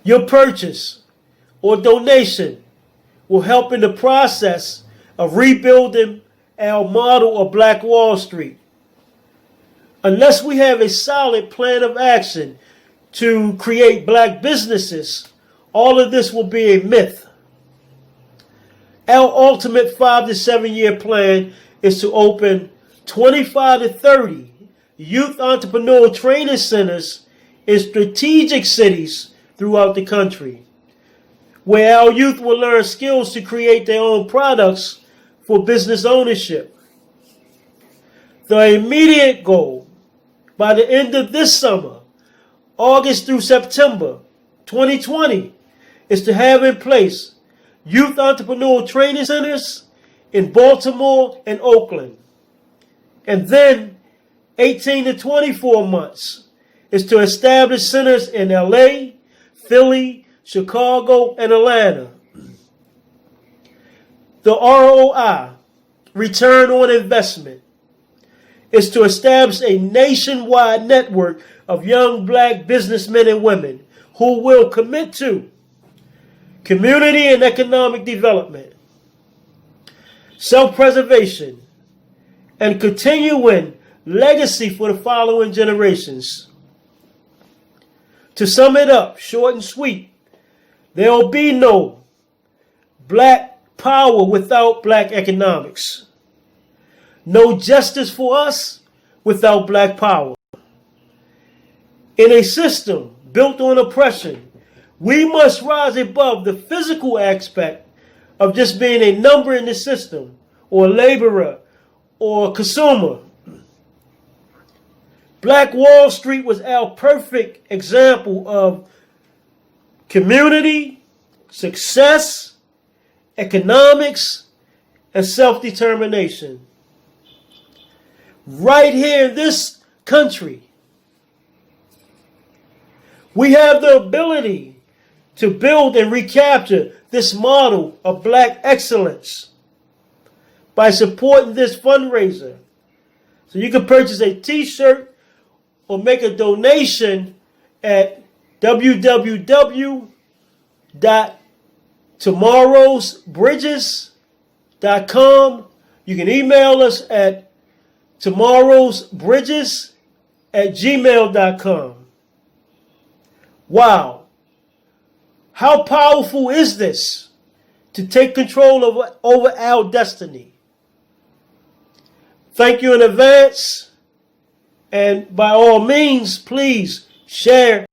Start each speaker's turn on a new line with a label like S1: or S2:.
S1: Your purchase or donation will help in the process of rebuilding our model of Black Wall Street. Unless we have a solid plan of action to create black businesses, all of this will be a myth. Our ultimate 5 to 7 year plan is to open 25 to 30 youth entrepreneurial training centers in strategic cities throughout the country, where our youth will learn skills to create their own products for business ownership. The immediate goal by the end of this summer, August through September 2020, is to have in place youth entrepreneurial training centers in Baltimore and Oakland. And then 18 to 24 months is to establish centers in LA, Philly, Chicago, and Atlanta. The ROI, return on investment, is to establish a nationwide network of young black businessmen and women who will commit to community and economic development, self-preservation, and continuing legacy for the following generations. To sum it up, short and sweet, there will be no black power without black economics. No justice for us without black power. In a system built on oppression, we must rise above the physical aspect of just being a number in the system, or a laborer, or a consumer. Black Wall Street was our perfect example of community, success, economics, and self-determination. Right here in this country, we have the ability to build and recapture this model of black excellence by supporting this fundraiser. So you can purchase a t-shirt or make a donation at www.tomorrowsbridges.com. You can email us at TomorrowsBridges@gmail.com. Wow. How powerful is this to take control over our destiny? Thank you in advance. And by all means, please share